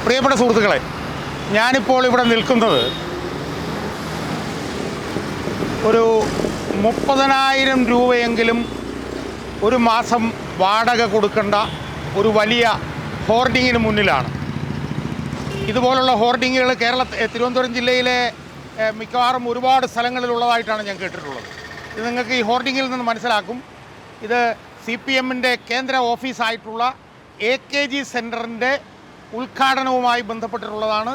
പ്രിയപ്പെട്ട സുഹൃത്തുക്കളെ, ഞാനിപ്പോൾ ഇവിടെ നിൽക്കുന്നത് ഒരു 30,000 രൂപയെങ്കിലും ഒരു മാസം വാടക കൊടുക്കേണ്ട ഒരു വലിയ ഹോർഡിങ്ങിന് മുന്നിലാണ്. ഇതുപോലുള്ള ഹോർഡിങ്ങുകൾ തിരുവനന്തപുരം ജില്ലയിലെ മിക്കവാറും ഒരുപാട് സ്ഥലങ്ങളിലുള്ളതായിട്ടാണ് ഞാൻ കേട്ടിട്ടുള്ളത്. ഇത് നിങ്ങൾക്ക് ഈ ഹോർഡിങ്ങിൽ നിന്ന് മനസ്സിലാക്കും. ഇത് CPMൻ്റെ കേന്ദ്ര ഓഫീസായിട്ടുള്ള AKG സെൻറ്ററിൻ്റെ ഉദ്ഘാടനവുമായി ബന്ധപ്പെട്ടിട്ടുള്ളതാണ്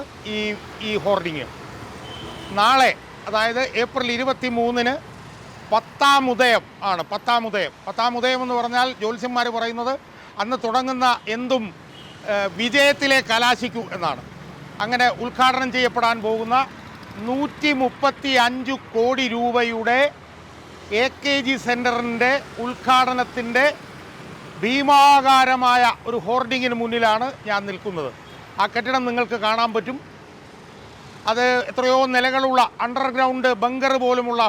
ഈ ഹോർഡിങ്. നാളെ, അതായത് ഏപ്രിൽ 23-ന് 10-ാം ഉദയം ആണ്. 10-ാം ഉദയം എന്ന് പറഞ്ഞാൽ ജ്യോത്സ്യന്മാർ പറയുന്നത് അന്ന് തുടങ്ങുന്ന എന്തും വിജയത്തിലെ കലാശിക്കൂ എന്നാണ്. അങ്ങനെ ഉദ്ഘാടനം ചെയ്യപ്പെടാൻ പോകുന്ന 135 കോടി രൂപയുടെ AKG സെൻറ്ററിൻ്റെ ഉദ്ഘാടനത്തിൻ്റെ ഭീമാകാരമായ ഒരു ഹോർഡിങ്ങിന് മുന്നിലാണ് ഞാൻ നിൽക്കുന്നത്. ആ കെട്ടിടം നിങ്ങൾക്ക് കാണാൻ പറ്റും. അത് എത്രയോ നിലകളുള്ള അണ്ടർഗ്രൗണ്ട് ബങ്കർ പോലുമുള്ള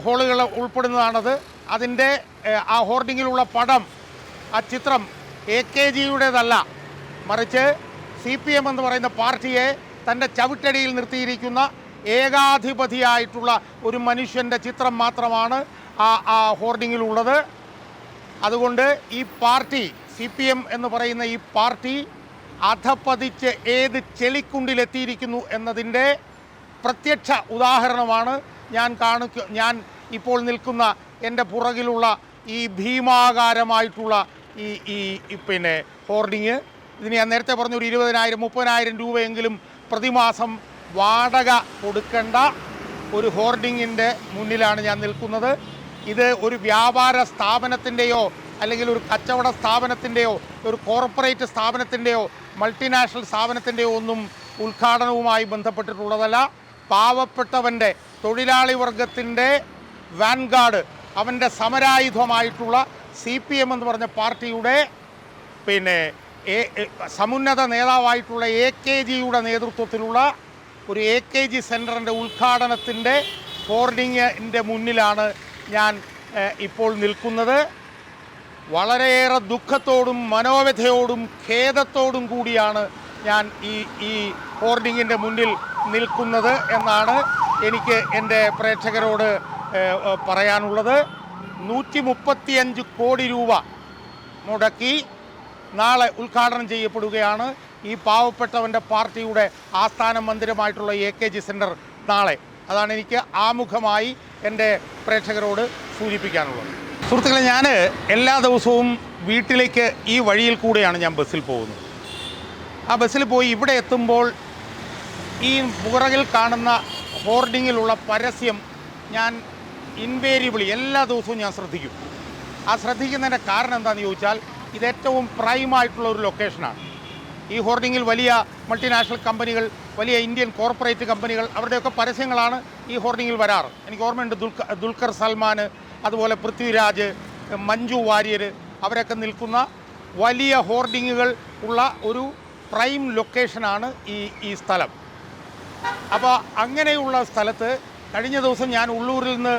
ഹോളുകൾ ഉൾപ്പെടുന്നതാണത്. അതിൻ്റെ ആ ഹോർഡിങ്ങിലുള്ള പടം, ആ ചിത്രം AKGയുടേതല്ല, മറിച്ച് CPM എന്ന് പറയുന്ന പാർട്ടിയെ തൻ്റെ ചവിട്ടടിയിൽ നിർത്തിയിരിക്കുന്ന ഏകാധിപതിയായിട്ടുള്ള ഒരു മനുഷ്യൻ്റെ ചിത്രം മാത്രമാണ് ആ ഹോർഡിങ്ങിലുള്ളത്. അതുകൊണ്ട് ഈ പാർട്ടി, CPM എന്ന് പറയുന്ന ഈ പാർട്ടി അധപ്പതിച്ച് ഏത് ചെളിക്കുണ്ടിലെത്തിയിരിക്കുന്നു എന്നതിൻ്റെ പ്രത്യക്ഷ ഉദാഹരണമാണ് ഞാൻ ഇപ്പോൾ നിൽക്കുന്ന എൻ്റെ പുറകിലുള്ള ഈ ഭീമാകാരമായിട്ടുള്ള ഈ ഹോർഡിങ്. ഇതിന് ഞാൻ നേരത്തെ പറഞ്ഞ ഒരു 20,000-30,000 രൂപയെങ്കിലും പ്രതിമാസം വാടക കൊടുക്കേണ്ട ഒരു ഹോർഡിങ്ങിൻ്റെ മുന്നിലാണ് ഞാൻ നിൽക്കുന്നത്. ഇത് ഒരു വ്യാപാര സ്ഥാപനത്തിൻ്റെയോ അല്ലെങ്കിൽ ഒരു കച്ചവട സ്ഥാപനത്തിൻ്റെയോ ഒരു കോർപ്പറേറ്റ് സ്ഥാപനത്തിൻ്റെയോ മൾട്ടിനാഷണൽ സ്ഥാപനത്തിൻ്റെയോ ഒന്നും ഉദ്ഘാടനവുമായി ബന്ധപ്പെട്ടിട്ടുള്ളതല്ല. പാവപ്പെട്ടവൻ്റെ, തൊഴിലാളി വർഗത്തിൻ്റെ വാൻഗാർഡ്, അവൻ്റെ സമരായുധമായിട്ടുള്ള CPM എന്ന് പറഞ്ഞ പാർട്ടിയുടെ സമുന്നത നേതാവായിട്ടുള്ള AKGയുടെ നേതൃത്വത്തിലുള്ള ഒരു AKG സെൻറ്ററിൻ്റെ ഉദ്ഘാടനത്തിൻ്റെ ഹോർഡിങ്ങിൻ്റെ മുന്നിലാണ് ഞാൻ ഇപ്പോൾ നിൽക്കുന്നത്. വളരെയേറെ ദുഃഖത്തോടും മനോവ്യഥയോടും ഖേദത്തോടും കൂടിയാണ് ഞാൻ ഈ ഹോർഡിങ്ങിൻ്റെ മുന്നിൽ നിൽക്കുന്നത് എന്നാണ് എനിക്ക് എൻ്റെ പ്രേക്ഷകരോട് പറയാനുള്ളത്. 135 കോടി രൂപ മുടക്കി നാളെ ഉദ്ഘാടനം ചെയ്യപ്പെടുകയാണ് ഈ പാവപ്പെട്ടവൻ്റെ പാർട്ടിയുടെ ആസ്ഥാന മന്ദിരമായിട്ടുള്ള AKG സെൻറ്റർ നാളെ. അതാണ് എനിക്ക് ആമുഖമായി എൻ്റെ പ്രേക്ഷകരോട് സൂചിപ്പിക്കാനുള്ളത്. സുഹൃത്തുക്കളെ, ഞാൻ എല്ലാ ദിവസവും വീട്ടിലേക്ക് ഈ വഴിയിൽ കൂടെയാണ് ഞാൻ ബസ്സിൽ പോകുന്നത്. ആ ബസ്സിൽ പോയി ഇവിടെ എത്തുമ്പോൾ ഈ പുറകിൽ കാണുന്ന ഹോർഡിങ്ങിലുള്ള പരസ്യം ഞാൻ ഇൻവേരിയബിളി എല്ലാ ദിവസവും ഞാൻ ശ്രദ്ധിക്കും. ആ ശ്രദ്ധിക്കുന്നതിൻ്റെ കാരണം എന്താണെന്ന് ചോദിച്ചാൽ, ഇത് ഏറ്റവും പ്രൈമായിട്ടുള്ള ഒരു ലൊക്കേഷനാണ്. ഈ ഹോർഡിങ്ങിൽ വലിയ മൾട്ടിനാഷണൽ കമ്പനികൾ, വലിയ ഇന്ത്യൻ കോർപ്പറേറ്റ് കമ്പനികൾ, അവരുടെയൊക്കെ പരസ്യങ്ങളാണ് ഈ ഹോർഡിങ്ങിൽ വരാറ്. എനിക്ക് ഓർമ്മയുണ്ട്, ദുൽഖർ സൽമാൻ, അതുപോലെ പൃഥ്വിരാജ്, മഞ്ജു വാര്യർ, അവരൊക്കെ നിൽക്കുന്ന വലിയ ഹോർഡിങ്ങുകൾ ഉള്ള ഒരു പ്രൈം ലൊക്കേഷനാണ് ഈ സ്ഥലം. അപ്പോൾ അങ്ങനെയുള്ള സ്ഥലത്ത് കഴിഞ്ഞ ദിവസം ഞാൻ ഉള്ളൂരിൽ നിന്ന്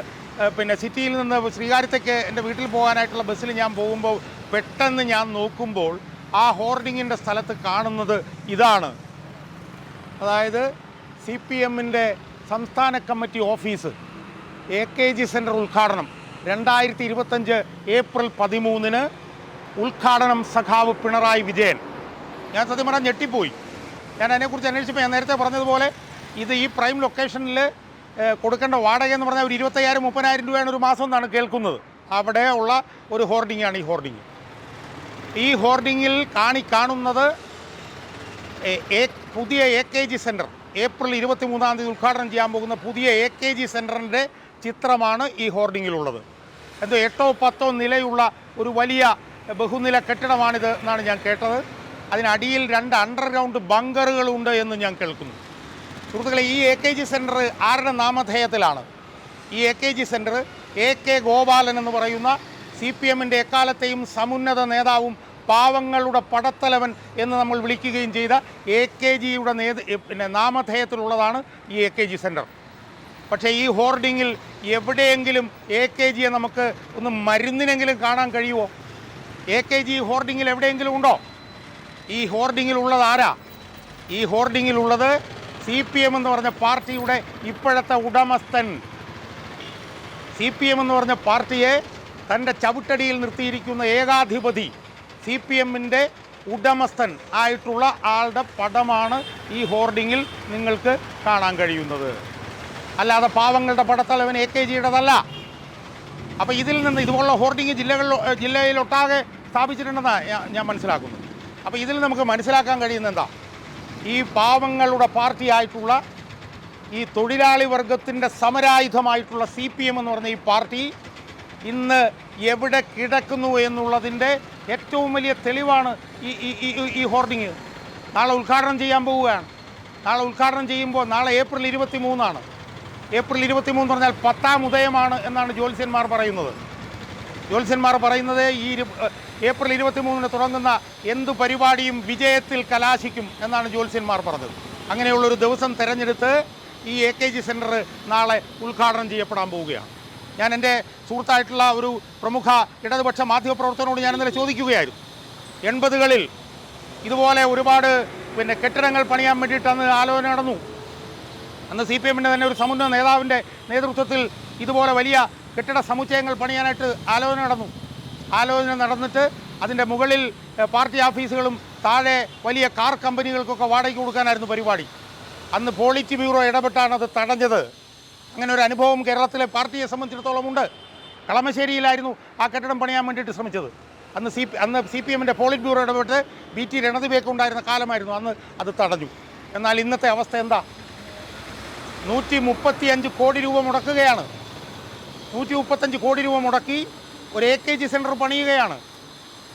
സിറ്റിയിൽ നിന്ന് ശ്രീകാര്യത്തേക്ക് എൻ്റെ വീട്ടിൽ പോകാനായിട്ടുള്ള ബസ്സിൽ ഞാൻ പോകുമ്പോൾ പെട്ടെന്ന് ഞാൻ നോക്കുമ്പോൾ ആ ഹോർഡിങ്ങിൻ്റെ സ്ഥലത്ത് കാണുന്നത് ഇതാണ്. അതായത് CPMൻ്റെ സംസ്ഥാന കമ്മിറ്റി ഓഫീസ്, AKG സെൻറ്റർ ഉദ്ഘാടനം 2025 ഏപ്രിൽ 13-ന് ഉദ്ഘാടനം സഖാവ് പിണറായി വിജയൻ. ഞാൻ സത്യം പറഞ്ഞാൽ ഞെട്ടിപ്പോയി. ഞാൻ അതിനെക്കുറിച്ച് അന്വേഷിച്ചപ്പോൾ ഞാൻ നേരത്തെ പറഞ്ഞതുപോലെ ഇത് ഈ പ്രൈം ലൊക്കേഷനിൽ കൊടുക്കേണ്ട വാടക എന്ന് പറഞ്ഞാൽ ഒരു 25,000-30,000 രൂപയാണ് ഒരു മാസം എന്നാണ് കേൾക്കുന്നത്. അവിടെ ഉള്ള ഒരു ഹോർഡിങ്ങാണ് ഈ ഹോർഡിങ്. ഈ ഹോർഡിങ്ങിൽ കാണുന്നത് പുതിയ AKG സെൻറ്റർ, ഏപ്രിൽ 23-ാം തീയതി ഉദ്ഘാടനം ചെയ്യാൻ പോകുന്ന പുതിയ AKG സെൻറ്ററിൻ്റെ ചിത്രമാണ് ഈ ഹോർഡിങ്ങിലുള്ളത്. എന്തോ 8-10 നിലയുള്ള ഒരു വലിയ ബഹുനില കെട്ടിടമാണിത് എന്നാണ് ഞാൻ കേട്ടത്. അതിനടിയിൽ 2 അണ്ടർഗ്രൗണ്ട് ബങ്കറുകളുണ്ട് എന്ന് ഞാൻ കേൾക്കുന്നു. സുഹൃത്തുക്കളെ, ഈ AKG സെൻറ്റർ ആരുടെ നാമധേയത്തിലാണ്? ഈ AKG സെൻറ്റർ AK ഗോപാലൻ എന്ന് പറയുന്ന CPMൻ്റെ എക്കാലത്തെയും സമുന്നത നേതാവും പാവങ്ങളുടെ പടത്തലവൻ എന്ന് നമ്മൾ വിളിക്കുകയും ചെയ്ത AKGയുടെ നാമധേയത്തിലുള്ളതാണ് ഈ AKG സെൻറ്റർ. പക്ഷേ ഈ ഹോർഡിങ്ങിൽ എവിടെയെങ്കിലും AKGയെ നമുക്ക് ഒന്ന് മരുന്നിനെങ്കിലും കാണാൻ കഴിയുമോ? AKG ഹോർഡിങ്ങിൽ എവിടെയെങ്കിലും ഉണ്ടോ? ഈ ഹോർഡിങ്ങിലുള്ളത് ആരാ? ഈ ഹോർഡിങ്ങിലുള്ളത് CPM എന്ന് പറഞ്ഞ പാർട്ടിയുടെ ഇപ്പോഴത്തെ ഉടമസ്ഥൻ. CPM എന്ന് പറഞ്ഞ പാർട്ടിയെ തൻ്റെ ചവിട്ടടിയിൽ നിർത്തിയിരിക്കുന്ന ഏകാധിപതി, CPMൻ്റെ ഉടമസ്ഥൻ ആയിട്ടുള്ള ആളുടെ പടമാണ് ഈ ഹോർഡിങ്ങിൽ നിങ്ങൾക്ക് കാണാൻ കഴിയുന്നത്. അല്ലാതെ പാവങ്ങളുടെ പടത്തലവൻ AKGയുടേതല്ല. അപ്പോൾ ഇതിൽ നിന്ന് ഇതുപോലുള്ള ഹോർഡിങ് ജില്ലയിലൊട്ടാകെ സ്ഥാപിച്ചിട്ടുണ്ടെന്നാണ് ഞാൻ മനസ്സിലാക്കുന്നത്. അപ്പോൾ ഇതിൽ നമുക്ക് മനസ്സിലാക്കാൻ കഴിയുന്ന എന്താ, ഈ പാവങ്ങളുടെ പാർട്ടിയായിട്ടുള്ള ഈ തൊഴിലാളി വർഗത്തിൻ്റെ സമരായുധമായിട്ടുള്ള CPM എന്ന് പറഞ്ഞ ഈ പാർട്ടി ഇന്ന് എവിടെ കിടക്കുന്നു എന്നുള്ളതിൻ്റെ ഏറ്റവും വലിയ തെളിവാണ് ഈ ഹോർഡിങ്. നാളെ ഉദ്ഘാടനം ചെയ്യാൻ പോവുകയാണ്. നാളെ ഉദ്ഘാടനം ചെയ്യുമ്പോൾ നാളെ ഏപ്രിൽ 23 ഏപ്രിൽ 23 എന്ന് പറഞ്ഞാൽ 10ാം ഉദയമാണ് എന്നാണ് ജ്യോത്സ്യന്മാർ പറയുന്നത്. ജ്യോത്സ്യന്മാർ പറയുന്നത് ഈ ഏപ്രിൽ 23 തുടങ്ങുന്ന എന്ത് പരിപാടിയും വിജയത്തിൽ കലാശിക്കും എന്നാണ് ജ്യോത്സ്യന്മാർ പറഞ്ഞത്. അങ്ങനെയുള്ളൊരു ദിവസം തിരഞ്ഞെടുത്ത് ഈ AKG സെൻറ്റർ നാളെ ഉദ്ഘാടനം ചെയ്യപ്പെടാൻ പോവുകയാണ്. ഞാൻ എൻ്റെ സുഹൃത്തായിട്ടുള്ള ഒരു പ്രമുഖ ഇടതുപക്ഷ മാധ്യമപ്രവർത്തകനോട് ഞാൻ ഇന്നലെ ചോദിക്കുകയായിരുന്നു. 80കളിൽ ഇതുപോലെ ഒരുപാട് കെട്ടിടങ്ങൾ പണിയാൻ വേണ്ടിയിട്ട് അന്ന് ആലോചന നടന്നു. അന്ന് CPMൻ്റെ തന്നെ ഒരു സമുന്നത നേതാവിൻ്റെ നേതൃത്വത്തിൽ ഇതുപോലെ വലിയ കെട്ടിട സമുച്ചയങ്ങൾ പണിയാനായിട്ട് ആലോചന നടന്നിട്ട് അതിൻ്റെ മുകളിൽ പാർട്ടി ഓഫീസുകളും താഴെ വലിയ കാർ കമ്പനികൾക്കൊക്കെ വാടകയ്ക്ക് കൊടുക്കാനായിരുന്നു പരിപാടി. അന്ന് പോളിറ്റ് ബ്യൂറോ ഇടപെട്ടാണ് അത് തടഞ്ഞത്. അങ്ങനെ ഒരു അനുഭവം കേരളത്തിലെ പാർട്ടിയെ സംബന്ധിച്ചിടത്തോളം ഉണ്ട്. കളമശ്ശേരിയിലായിരുന്നു ആ കെട്ടിടം പണിയാൻ വേണ്ടിയിട്ട് ശ്രമിച്ചത്. അന്ന് CPMൻ്റെ പോളിറ്റ് ബ്യൂറോ ഇടപെട്ട് BT രണദിബേക്ക് ഉണ്ടായിരുന്ന കാലമായിരുന്നു. അന്ന് അത് തടഞ്ഞു. എന്നാൽ ഇന്നത്തെ അവസ്ഥ എന്താ? 135 കോടി രൂപ മുടക്കുകയാണ്. 135 കോടി രൂപ മുടക്കി ഒരു AKG സെൻറ്റർ പണിയുകയാണ്.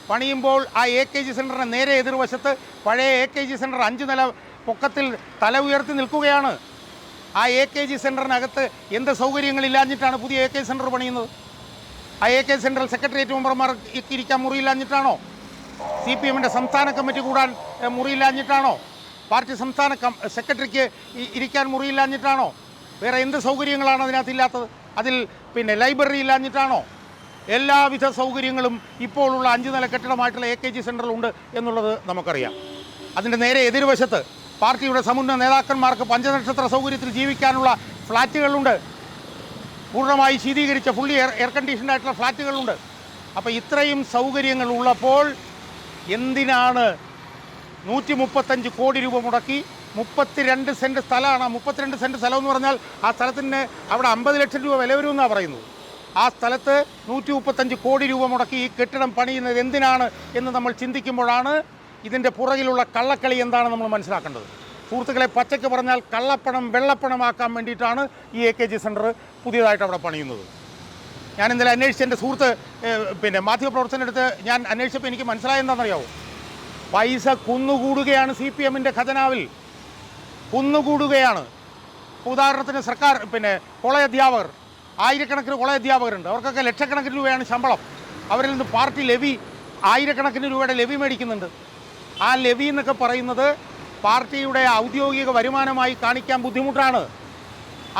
പണിയുമ്പോൾ ആ AKG സെൻറ്ററിന് നേരെ എതിർവശത്ത് പഴയ AKG സെൻറ്റർ 5 നില പൊക്കത്തിൽ തല ഉയർത്തി നിൽക്കുകയാണ്. ആ AKG സെൻറ്ററിനകത്ത് എന്ത് സൗകര്യങ്ങളില്ലാഞ്ഞിട്ടാണ് പുതിയ AKG സെൻറ്റർ പണിയുന്നത്? ആ AKG സെൻറ്ററിൽ സെക്രട്ടേറിയറ്റ് മെമ്പർമാർ ഇരിക്കാൻ മുറിയില്ലാഞ്ഞിട്ടാണോ? CPMൻ്റെ സംസ്ഥാന കമ്മിറ്റി കൂടാൻ മുറിയില്ലാഞ്ഞിട്ടാണോ? പാർട്ടി സംസ്ഥാന സെക്രട്ടറിക്ക് ഇരിക്കാൻ മുറിയില്ലാഞ്ഞിട്ടാണോ? വേറെ എന്ത് സൗകര്യങ്ങളാണ് അതിനകത്തില്ലാത്തത്? അതിൽ ലൈബ്രറി ഇല്ലാഞ്ഞിട്ടാണോ? എല്ലാവിധ സൗകര്യങ്ങളും ഇപ്പോഴുള്ള 5 നില കെട്ടിടമായിട്ടുള്ള AKG സെൻറ്ററിലുണ്ട് എന്നുള്ളത് നമുക്കറിയാം. അതിൻ്റെ നേരെ എതിർവശത്ത് പാർട്ടിയുടെ സമുന്നത നേതാക്കന്മാർക്ക് പഞ്ചനക്ഷത്ര സൗകര്യത്തിൽ ജീവിക്കാനുള്ള ഫ്ലാറ്റുകളുണ്ട്. പൂർണ്ണമായി ശീതീകരിച്ച ഫുള്ളി എയർ കണ്ടീഷൻഡ് ആയിട്ടുള്ള ഫ്ലാറ്റുകളുണ്ട്. അപ്പോൾ ഇത്രയും സൗകര്യങ്ങൾ ഉള്ളപ്പോൾ എന്തിനാണ് 135 കോടി രൂപ മുടക്കി 32 സെൻറ്റ് സ്ഥലമാണ്? 32 സെൻറ്റ് സ്ഥലം എന്ന് പറഞ്ഞാൽ ആ സ്ഥലത്തിന് അവിടെ 50 ലക്ഷം രൂപ വില വരുമെന്നാണ് പറയുന്നത്. ആ സ്ഥലത്ത് 135 കോടി രൂപ മുടക്കി ഈ കെട്ടിടം പണിയുന്നത് എന്തിനാണ് എന്ന് നമ്മൾ ചിന്തിക്കുമ്പോഴാണ് ഇതിൻ്റെ പുറകിലുള്ള കള്ളക്കളി എന്താണ് നമ്മൾ മനസ്സിലാക്കേണ്ടത്. സുഹൃത്തുക്കളെ, പച്ചയ്ക്ക് പറഞ്ഞാൽ കള്ളപ്പണം വെള്ളപ്പണമാക്കാൻ വേണ്ടിയിട്ടാണ് ഈ AKG സെൻറ്റർ പുതിയതായിട്ട് അവിടെ പണിയുന്നത്. ഞാൻ ഇന്നലെ അന്വേഷിച്ച് എൻ്റെ സുഹൃത്ത് മാധ്യമപ്രവർത്തകൻ്റെ ഞാൻ അന്വേഷിച്ചപ്പോൾ എനിക്ക് മനസ്സിലായെന്താണെന്നറിയാവോ? പൈസ കുന്നുകൂടുകയാണ് CPMൻ്റെ ഖജനാവിൽ, കുന്നുകൂടുകയാണ്. ഉദാഹരണത്തിന് സർക്കാർ കോളേജ് അധ്യാപകർ, ആയിരക്കണക്കിന് കോളേജ് അധ്യാപകരുണ്ട്. അവർക്കൊക്കെ ലക്ഷക്കണക്കിന് രൂപയാണ് ശമ്പളം. അവരിൽ നിന്ന് പാർട്ടി ലെവി, ആയിരക്കണക്കിന് രൂപയുടെ ലെവി മേടിക്കുന്നുണ്ട്. ആ ലെവി എന്നൊക്കെ പറയുന്നത് പാർട്ടിയുടെ ഔദ്യോഗിക വരുമാനമായി കാണിക്കാൻ ബുദ്ധിമുട്ടാണ്.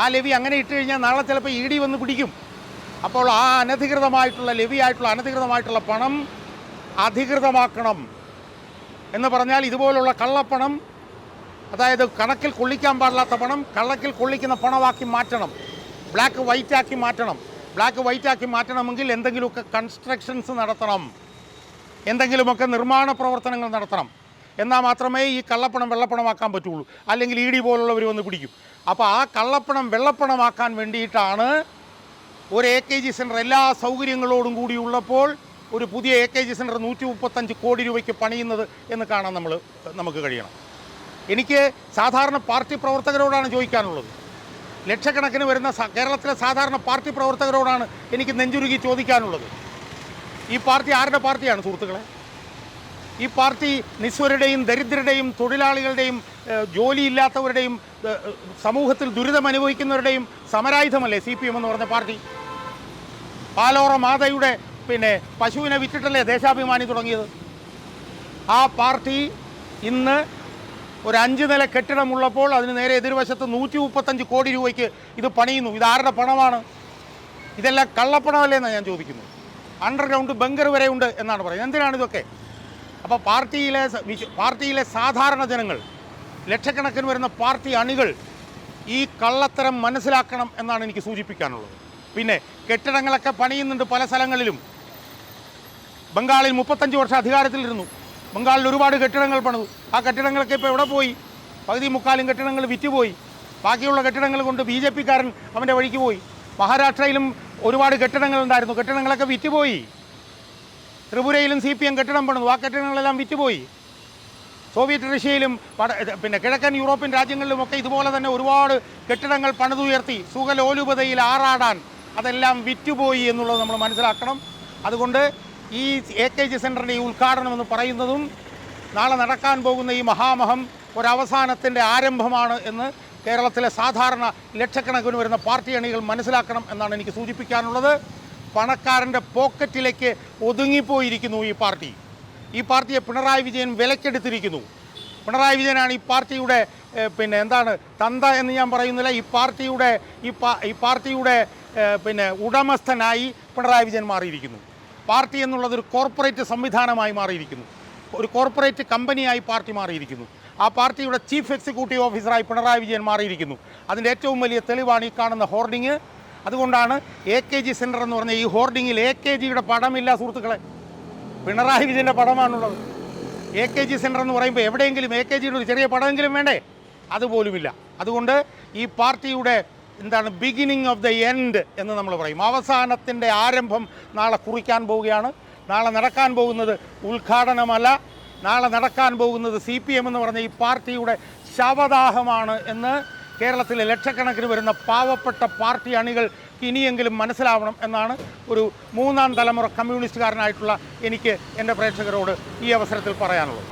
ആ ലെവി അങ്ങനെ ഇട്ട് കഴിഞ്ഞാൽ നാളെ ചിലപ്പോൾ ED വന്ന് പിടിക്കും. അപ്പോൾ ആ അനധികൃതമായിട്ടുള്ള ലെവി ആയിട്ടുള്ള അനധികൃതമായിട്ടുള്ള പണം അധികൃതമാക്കണം എന്ന് പറഞ്ഞാൽ ഇതുപോലുള്ള കള്ളപ്പണം, അതായത് കണക്കിൽ കൊള്ളിക്കാൻ പാടില്ലാത്ത പണം കണക്കിൽ കൊള്ളിക്കുന്ന പണമാക്കി മാറ്റണം, ബ്ലാക്ക് വൈറ്റാക്കി മാറ്റണം. ബ്ലാക്ക് വൈറ്റാക്കി മാറ്റണമെങ്കിൽ എന്തെങ്കിലുമൊക്കെ കൺസ്ട്രക്ഷൻസ് നടത്തണം, എന്തെങ്കിലുമൊക്കെ നിർമ്മാണ പ്രവർത്തനങ്ങൾ നടത്തണം. എന്നാൽ മാത്രമേ ഈ കള്ളപ്പണം വെള്ളപ്പണമാക്കാൻ പറ്റുള്ളൂ. അല്ലെങ്കിൽ ED പോലുള്ളവർ വന്ന് പിടിക്കും. അപ്പോൾ ആ കള്ളപ്പണം വെള്ളപ്പണമാക്കാൻ വേണ്ടിയിട്ടാണ് ഒരു AKG സെൻറ്റർ എല്ലാ സൗകര്യങ്ങളോടും കൂടിയുള്ളപ്പോൾ ഒരു പുതിയ AKG സെൻറ്റർ 135 കോടി രൂപയ്ക്ക് പണിയുന്നത് എന്ന് കാണാൻ നമുക്ക് കഴിയണം. എനിക്ക് സാധാരണ പാർട്ടി പ്രവർത്തകരോടാണ് ചോദിക്കാനുള്ളത്. ലക്ഷക്കണക്കിന് വരുന്ന കേരളത്തിലെ സാധാരണ പാർട്ടി പ്രവർത്തകരോടാണ് എനിക്ക് നെഞ്ചുരുകി ചോദിക്കാനുള്ളത്. ഈ പാർട്ടി ആരുടെ പാർട്ടിയാണ് സുഹൃത്തുക്കളെ? ഈ പാർട്ടി നിസ്വരുടെയും ദരിദ്രരുടെയും തൊഴിലാളികളുടെയും ജോലിയില്ലാത്തവരുടെയും സമൂഹത്തിൽ ദുരിതം അനുഭവിക്കുന്നവരുടെയും സമരായുധമല്ലേ CPM എന്ന് പറഞ്ഞ പാർട്ടി? പാലോറ മാതയുടെ പശുവിനെ വിറ്റിട്ടല്ലേ ദേശാഭിമാനി തുടങ്ങിയത്? ആ പാർട്ടി ഇന്ന് ഒരു 5 നില കെട്ടിടമുള്ളപ്പോൾ അതിന് നേരെ എതിർവശത്ത് 135 കോടി രൂപയ്ക്ക് ഇത് പണിയുന്നു. ഇതാരുടെ പണമാണ്? ഇതെല്ലാം കള്ളപ്പണമല്ലേ എന്നാണ് ഞാൻ ചോദിക്കുന്നത്. അണ്ടർഗ്രൗണ്ട് ബങ്കർ വരെ ഉണ്ട് എന്നാണ് പറയുന്നത്. എന്തിനാണ് ഇതൊക്കെ? അപ്പോൾ പാർട്ടിയിലെ സാധാരണ ജനങ്ങൾ, ലക്ഷക്കണക്കിന് വരുന്ന പാർട്ടി അണികൾ ഈ കള്ളത്തരം മനസ്സിലാക്കണം എന്നാണ് എനിക്ക് സൂചിപ്പിക്കാനുള്ളത്. പിന്നെ കെട്ടിടങ്ങളൊക്കെ പണിയുന്നുണ്ട് പല സ്ഥലങ്ങളിലും. ബംഗാളിൽ 35 വർഷം അധികാരത്തിലിരുന്നു. ബംഗാളിൽ ഒരുപാട് കെട്ടിടങ്ങൾ പണിതു. ആ കെട്ടിടങ്ങളൊക്കെ ഇപ്പോൾ എവിടെ പോയി? പകുതി മുക്കാലും കെട്ടിടങ്ങൾ വിറ്റുപോയി. ബാക്കിയുള്ള കെട്ടിടങ്ങൾ കൊണ്ട് BJP-കാരൻ അവൻ്റെ വഴിക്ക് പോയി. മഹാരാഷ്ട്രയിലും ഒരുപാട് കെട്ടിടങ്ങളുണ്ടായിരുന്നു, കെട്ടിടങ്ങളൊക്കെ വിറ്റുപോയി. ത്രിപുരയിലും CPM കെട്ടിടം പണിതു, ആ കെട്ടിടങ്ങളെല്ലാം വിറ്റുപോയി. സോവിയറ്റ് റഷ്യയിലും പിന്നെ കിഴക്കൻ യൂറോപ്യൻ രാജ്യങ്ങളിലുമൊക്കെ ഇതുപോലെ തന്നെ ഒരുപാട് കെട്ടിടങ്ങൾ പണിതുയർത്തി സുഖലോലുപതയിൽ ആറാടാൻ അതെല്ലാം വിറ്റുപോയി എന്നുള്ളത് നമ്മൾ മനസ്സിലാക്കണം. അതുകൊണ്ട് ഈ AKG സെൻറ്ററിൻ്റെ ഈ ഉദ്ഘാടനം എന്ന് പറയുന്നതും നാളെ നടക്കാൻ പോകുന്ന ഈ മഹാമഹം ഒരവസാനത്തിൻ്റെ ആരംഭമാണ് എന്ന് കേരളത്തിലെ സാധാരണ ലക്ഷക്കണക്കിന് വരുന്ന പാർട്ടി അണികൾ മനസ്സിലാക്കണം എന്നാണ് എനിക്ക് സൂചിപ്പിക്കാനുള്ളത്. പണക്കാരൻ്റെ പോക്കറ്റിലേക്ക് ഒതുങ്ങിപ്പോയിരിക്കുന്നു ഈ പാർട്ടി. ഈ പാർട്ടിയെ പിണറായി വിജയൻ വിലക്കെടുത്തിരിക്കുന്നു. പിണറായി വിജയനാണ് ഈ പാർട്ടിയുടെ പിന്നെ എന്താണ് തന്ത എന്ന് ഞാൻ പറയുന്നില്ല, ഈ പാർട്ടിയുടെ പിന്നെ ഉടമസ്ഥനായി പിണറായി വിജയൻ മാറിയിരിക്കുന്നു. പാർട്ടി എന്നുള്ളതൊരു കോർപ്പറേറ്റ് സംവിധാനമായി മാറിയിരിക്കുന്നു, ഒരു കോർപ്പറേറ്റ് കമ്പനിയായി പാർട്ടി മാറിയിരിക്കുന്നു. ആ പാർട്ടിയുടെ ചീഫ് എക്സിക്യൂട്ടീവ് ഓഫീസറായി പിണറായി വിജയൻ മാറിയിരിക്കുന്നു. അതിൻ്റെ ഏറ്റവും വലിയ തെളിവാണ് ഈ കാണുന്ന ഹോർഡിങ്. അതുകൊണ്ടാണ് AKG സെൻറ്റർ എന്ന് പറഞ്ഞ ഈ ഹോർഡിങ്ങിൽ AKGയുടെ പടമില്ല സുഹൃത്തുക്കളെ, പിണറായി വിജയൻ്റെ പടമാണുള്ളത്. AKG സെൻറ്റർ എന്ന് പറയുമ്പോൾ എവിടെയെങ്കിലും AKGയുടെ ഒരു ചെറിയ പടമെങ്കിലും വേണ്ടേ? അതുപോലുമില്ല. അതുകൊണ്ട് ഈ പാർട്ടിയുടെ എന്താണ് ബിഗിനിങ് ഓഫ് ദ എൻഡ് എന്ന് നമ്മൾ പറയും, അവസാനത്തിൻ്റെ ആരംഭം നാളെ കുറിക്കാൻ പോവുകയാണ്. നാളെ നടക്കാൻ പോകുന്നത് ഉദ്ഘാടനമല്ല, നാളെ നടക്കാൻ പോകുന്നത് CPM എന്ന് പറഞ്ഞ ഈ പാർട്ടിയുടെ ശവദാഹമാണ് എന്ന് കേരളത്തിലെ ലക്ഷക്കണക്കിന് വരുന്ന പാവപ്പെട്ട പാർട്ടി അണികൾ ഇനിയെങ്കിലും മനസ്സിലാവണം എന്നാണ് ഒരു 3ാം തലമുറ കമ്മ്യൂണിസ്റ്റുകാരനായിട്ടുള്ള എനിക്ക് എൻ്റെ പ്രേക്ഷകരോട് ഈ അവസരത്തിൽ പറയാനുള്ളത്.